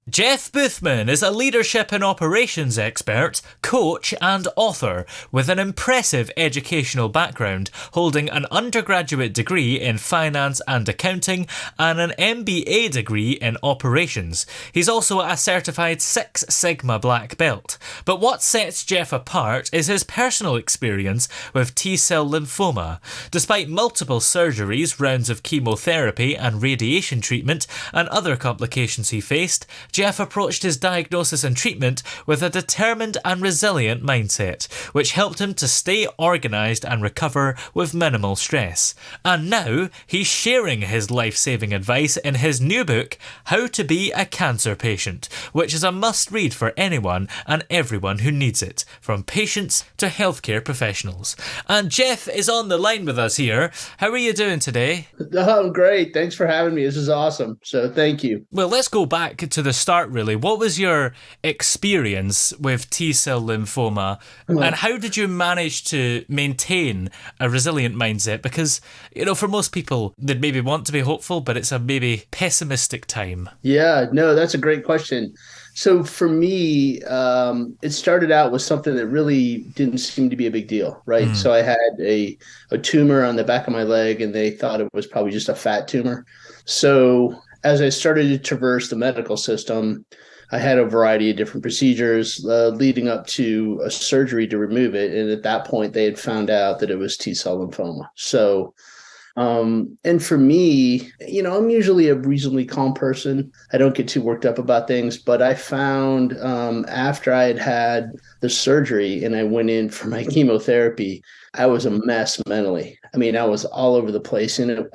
Jeff Boothman is a leadership and operations expert, coach, and author with an impressive educational background, holding an undergraduate degree in finance and accounting and an MBA degree in operations. He's also a certified Six Sigma black belt. But what sets Jeff apart is his personal experience with T Cell Lymphoma. Despite multiple surgeries, rounds of chemotherapy and radiation treatment, and other complications he faced, Jeff approached his diagnosis and treatment with a determined and resilient mindset, which helped him to stay organised and recover with minimal stress. And now, he's sharing his life-saving advice in his new book, How to Be a Cancer Patient, which is a must-read for anyone and everyone who needs it, from patients to healthcare professionals. And Jeff is on the line with us here. How are you doing today? Oh, great. Thanks for having me. This is awesome. So thank you. Well, let's go back to the start, really. What was your experience with T Cell lymphoma, and how did you manage to maintain a resilient mindset? Because, for most people, they'd maybe want to be hopeful, but it's a maybe pessimistic time. Yeah, no, that's a great question. So for me, it started out with something that really didn't seem to be a big deal, right? So I had a tumor on the back of my leg, and they thought it was probably just a fat tumor. So as I started to traverse the medical system, I had a variety of different procedures leading up to a surgery to remove it. And at that point, they had found out that it was T cell lymphoma. So, and for me, I'm usually a reasonably calm person. I don't get too worked up about things, but I found after I had the surgery and I went in for my chemotherapy, I was a mess mentally. I mean, I was all over the place, and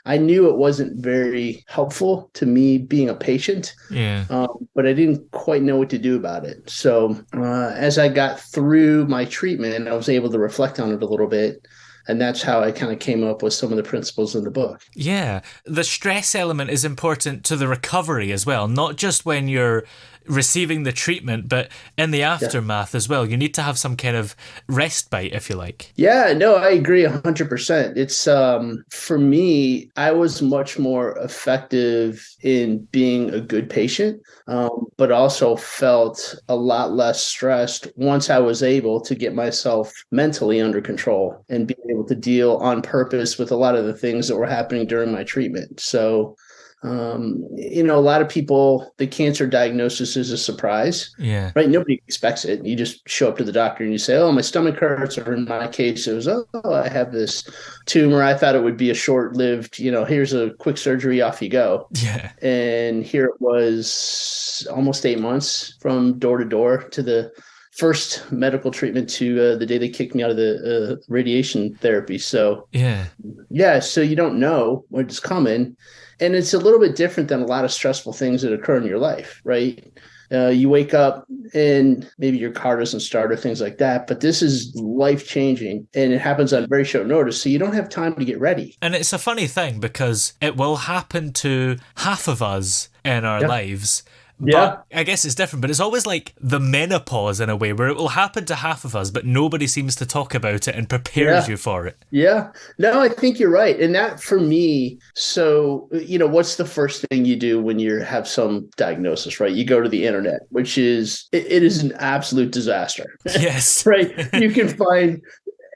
I knew it wasn't very helpful to me being a patient. Yeah. But I didn't quite know what to do about it. So as I got through my treatment, I was able to reflect on it a little bit. And that's how I kind of came up with some of the principles in the book. Yeah. The stress element is important to the recovery as well, not just when you're receiving the treatment, but in the aftermath as well. You need to have some kind of respite, if you like. Yeah, no, I agree 100%. It's for me, I was much more effective in being a good patient, but also felt a lot less stressed once I was able to get myself mentally under control and being able to deal on purpose with a lot of the things that were happening during my treatment. So a lot of people, the cancer diagnosis is a surprise, right? Nobody expects it. You just show up to the doctor and you say, oh, my stomach hurts. Or in my case, it was, oh, I have this tumor. I thought it would be a short-lived, here's a quick surgery, off you go. Yeah. And here it was almost 8 months from door to door to the first medical treatment to the day they kicked me out of the radiation therapy. So so you don't know what's coming. And it's a little bit different than a lot of stressful things that occur in your life, right? You wake up and maybe your car doesn't start or things like that, but this is life-changing and it happens on very short notice, so you don't have time to get ready. And it's a funny thing because it will happen to half of us in our lives. But I guess it's different, but it's always like the menopause in a way where it will happen to half of us, but nobody seems to talk about it and prepares you for it. Yeah. No, I think you're right. And that for me, so, what's the first thing you do when you have some diagnosis, right? You go to the internet, which is, it is an absolute disaster. Yes. Right. You can find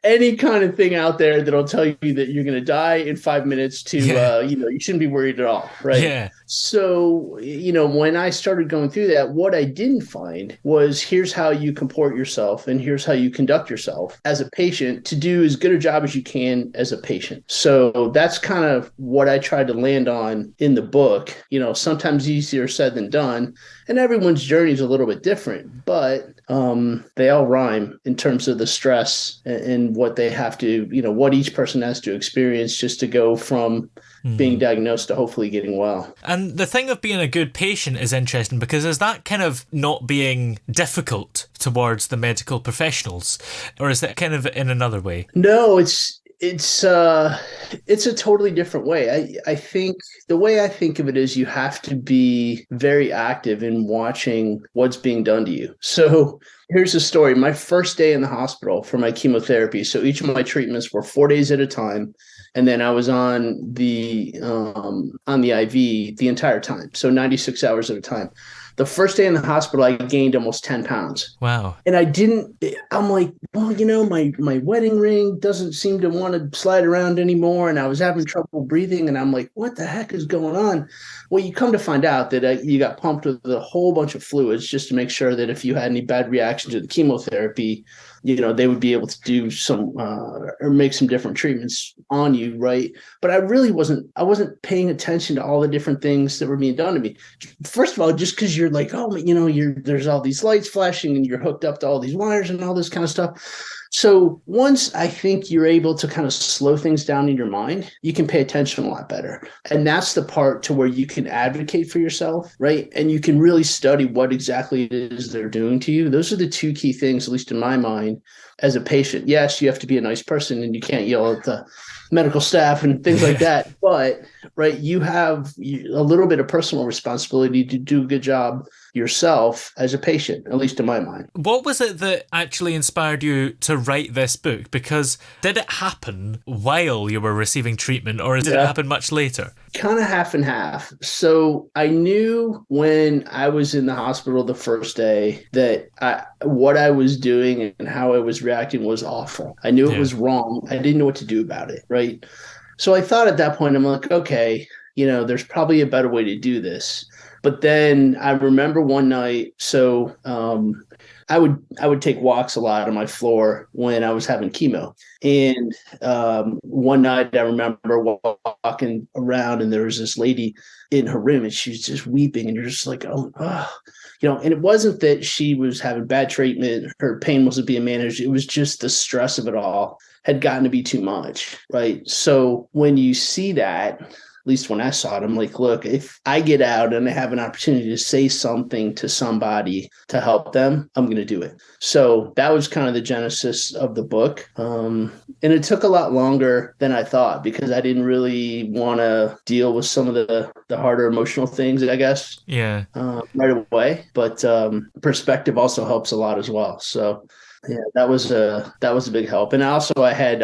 any kind of thing out there that'll tell you that you're going to die in 5 minutes to, you shouldn't be worried at all. Right. Yeah. So, when I started going through that, what I didn't find was here's how you comport yourself and here's how you conduct yourself as a patient to do as good a job as you can as a patient. So that's kind of what I tried to land on in the book. Sometimes easier said than done. And everyone's journey is a little bit different, but they all rhyme in terms of the stress and what they have to, what each person has to experience just to go from being diagnosed to hopefully getting well. And the thing of being a good patient is interesting because is that kind of not being difficult towards the medical professionals, or is that kind of in another way? No, it's a totally different way. I think the way I think of it is you have to be very active in watching what's being done to you. So Here's the story. My first day in the hospital for my chemotherapy. So each of my treatments were 4 days at a time. And then I was on the IV the entire time. So 96 hours at a time. The first day in the hospital, I gained almost 10 pounds. Wow. And I'm like, well, my wedding ring doesn't seem to want to slide around anymore. And I was having trouble breathing. And I'm like, what the heck is going on? Well, you come to find out that you got pumped with a whole bunch of fluids just to make sure that if you had any bad reaction to the chemotherapy, they would be able to do some or make some different treatments on you, right? But I wasn't paying attention to all the different things that were being done to me. First of all, just because you're like, oh, there's all these lights flashing and you're hooked up to all these wires and all this kind of stuff. So once I think you're able to kind of slow things down in your mind, you can pay attention a lot better. And that's the part to where you can advocate for yourself, right? And you can really study what exactly it is they're doing to you. Those are the two key things, at least in my mind, as a patient. Yes, you have to be a nice person and you can't yell at the medical staff and things like that. But, right, you have a little bit of personal responsibility to do a good job yourself as a patient, at least in my mind. What was it that actually inspired you to write this book? Because did it happen while you were receiving treatment, or did it happen much later? Kind of half and half. So I knew when I was in the hospital the first day that what I was doing and how I was reacting was awful. I knew it was wrong. I didn't know what to do about it, right? So I thought at that point, I'm like, okay, there's probably a better way to do this. But then I remember one night, so I would take walks a lot on my floor when I was having chemo. And one night I remember walking around and there was this lady in her room and she was just weeping. And you're just like, oh. And it wasn't that she was having bad treatment. Her pain wasn't being managed. It was just the stress of it all had gotten to be too much, right? So when you see that, at least when I saw it, I'm like, look, if I get out and I have an opportunity to say something to somebody to help them, I'm going to do it. So that was kind of the genesis of the book. And it took a lot longer than I thought because I didn't really want to deal with some of the harder emotional things, I guess. Yeah. Right away. But perspective also helps a lot as well. So yeah, that was a big help. And also I had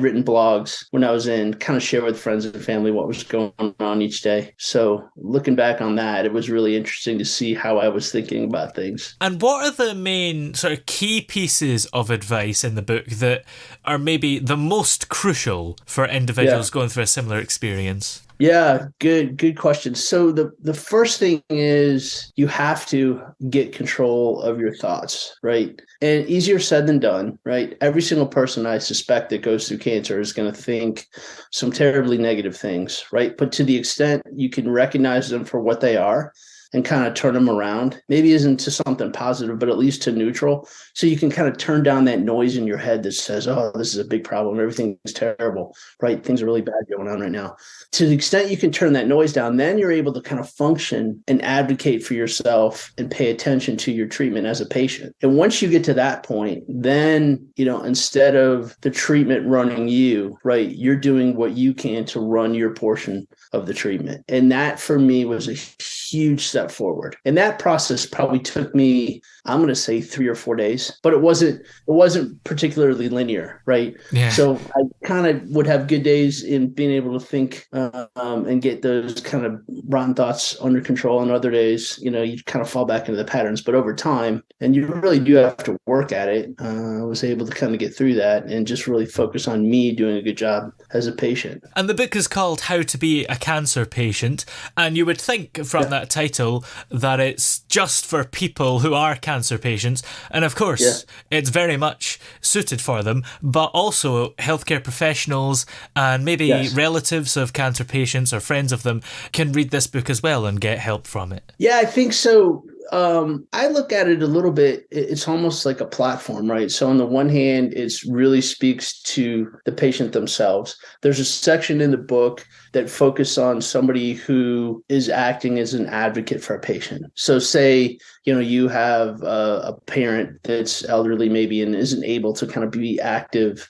written blogs when I was in, kind of share with friends and family what was going on each day. So looking back on that, it was really interesting to see how I was thinking about things. And what are the main sort of key pieces of advice in the book that are maybe the most crucial for individuals going through a similar experience? Yeah, good question. So the first thing is you have to get control of your thoughts, right? And easier said than done, right? Every single person I suspect that goes through cancer is going to think some terribly negative things, right? But to the extent you can recognize them for what they are and kind of turn them around, maybe isn't to something positive, but at least to neutral. So you can kind of turn down that noise in your head that says, oh, this is a big problem. Everything's terrible, right? Things are really bad going on right now. To the extent you can turn that noise down, then you're able to kind of function and advocate for yourself and pay attention to your treatment as a patient. And once you get to that point, then, instead of the treatment running you, right, you're doing what you can to run your portion of the treatment. And that for me was a huge step forward. And that process probably took me, I'm going to say 3 or 4 days, but it wasn't particularly linear, right? Yeah. So I kind of would have good days in being able to think and get those kind of rotten thoughts under control. And other days, you kind of fall back into the patterns, but over time, and you really do have to work at it. I was able to kind of get through that and just really focus on me doing a good job as a patient. And the book is called How to Be a Cancer Patient. And you would think from that title that it's just for people who are cancer patients. And of course, it's very much suited for them, but also healthcare professionals and maybe relatives of cancer patients or friends of them can read this book as well and get help from it. Yeah, I think so. I look at it a little bit, it's almost like a platform, right? So on the one hand, it really speaks to the patient themselves. There's a section in the book that focus on somebody who is acting as an advocate for a patient. So say, you have a parent that's elderly maybe and isn't able to kind of be active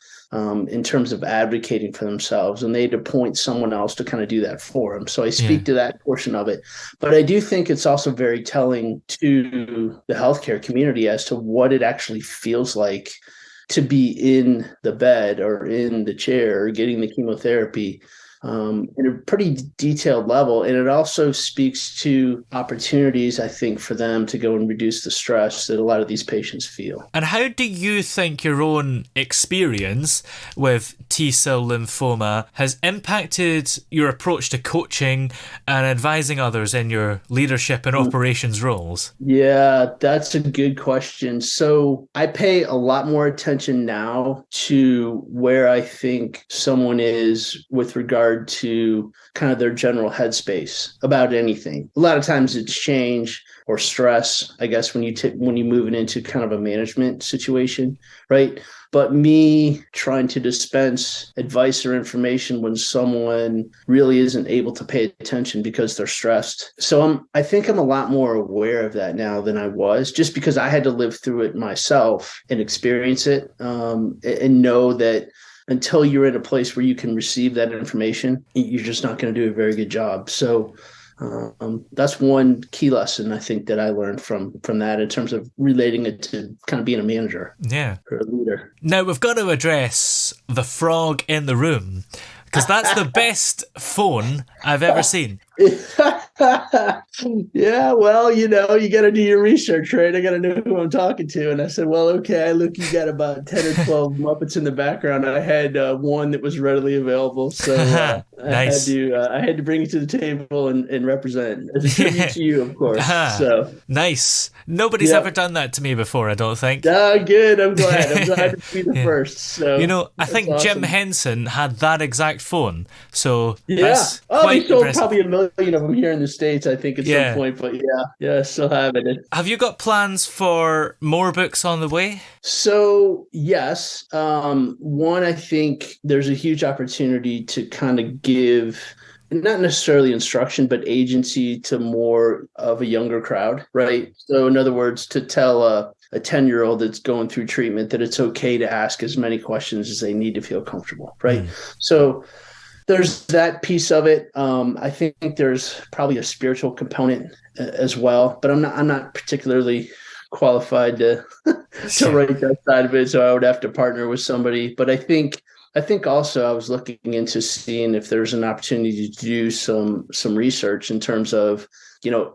in terms of advocating for themselves, and they had to appoint someone else to kind of do that for them. So I Yeah. speak to that portion of it. But I do think it's also very telling to the healthcare community as to what it actually feels like to be in the bed or in the chair or getting the chemotherapy in a pretty detailed level. And it also speaks to opportunities, I think, for them to go and reduce the stress that a lot of these patients feel. And how do you think your own experience with T Cell lymphoma has impacted your approach to coaching and advising others in your leadership and operations roles? Yeah, that's a good question. So I pay a lot more attention now to where I think someone is with regard to kind of their general headspace about anything. A lot of times it's change or stress, I guess, when you move it into kind of a management situation, right? But me trying to dispense advice or information when someone really isn't able to pay attention because they're stressed. So I think I'm a lot more aware of that now than I was, just because I had to live through it myself and experience it, and know that until you're in a place where you can receive that information, you're just not going to do a very good job. So that's one key lesson I think that I learned from that in terms of relating it to kind of being a manager, or a leader. Now we've got to address the frog in the room, because that's the best phone I've ever seen. Yeah, well, you got to do your research, right? I got to know who I'm talking to. And I said, well, okay, look, you got about 10 or 12 Muppets in the background. I had one that was readily available. So nice. I had to bring it to the table and represent as a tribute to you, of course. So nice. Nobody's ever done that to me before, I don't think. Good. I'm glad to be the first. So I think awesome. Jim Henson had that exact phone. So that's quite sold impressive. Probably 1 million of them here in the States, I think, at some point. But still have it. Have you got plans for more books on the way? So yes, one, I think there's a huge opportunity to kind of give, not necessarily instruction, but agency to more of a younger crowd, right? So in other words, to tell a 10-year-old that's going through treatment that it's okay to ask as many questions as they need to feel comfortable, right? So there's that piece of it. I think there's probably a spiritual component as well, but I'm not particularly qualified to write that side of it, so I would have to partner with somebody. But I think also I was looking into seeing if there's an opportunity to do some research in terms of,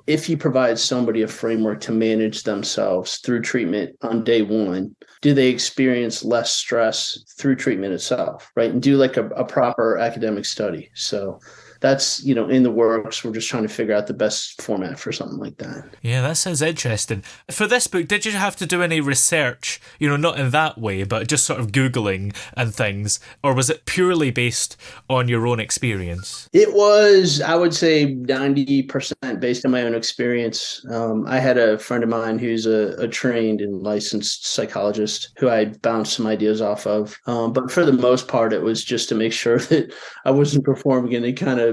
if you provide somebody a framework to manage themselves through treatment on day one, do they experience less stress through treatment itself, right? And do like a proper academic study. So that's, in the works. We're just trying to figure out the best format for something like that. Yeah, that sounds interesting. For this book, did you have to do any research, not in that way, but just sort of Googling and things? Or was it purely based on your own experience? It was, I would say, 90% based on my own experience. I had a friend of mine who's a trained and licensed psychologist who I bounced some ideas off of. But for the most part, it was just to make sure that I wasn't performing any kind of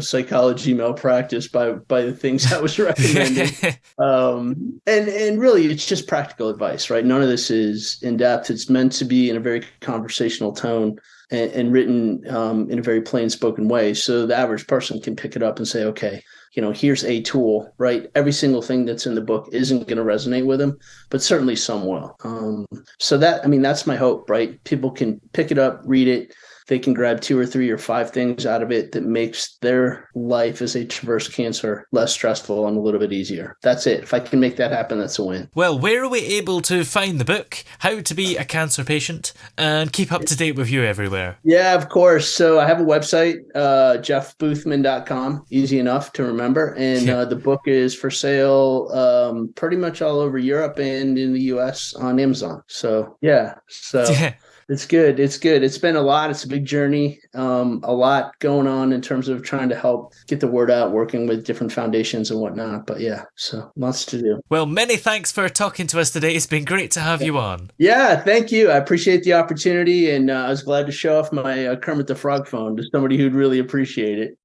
psychology malpractice by the things I was recommending. And really, it's just practical advice, right? None of this is in depth. It's meant to be in a very conversational tone and written in a very plain spoken way. So the average person can pick it up and say, okay, here's a tool, right? Every single thing that's in the book isn't going to resonate with them, but certainly some will. So that's my hope, right? People can pick it up, read it. They can grab 2 or 3 or 5 things out of it that makes their life as they traverse cancer less stressful and a little bit easier. That's it. If I can make that happen, that's a win. Well, where are we able to find the book, How to Be a Cancer Patient, and keep up to date with you everywhere? Yeah, of course. So I have a website, jeffboothman.com, easy enough to remember. And the book is for sale pretty much all over Europe and in the US on Amazon. So, It's good. It's been a lot. It's a big journey. A lot going on in terms of trying to help get the word out, working with different foundations and whatnot. But so lots to do. Well, many thanks for talking to us today. It's been great to have you on. Yeah, thank you. I appreciate the opportunity, and I was glad to show off my Kermit the Frog phone to somebody who'd really appreciate it.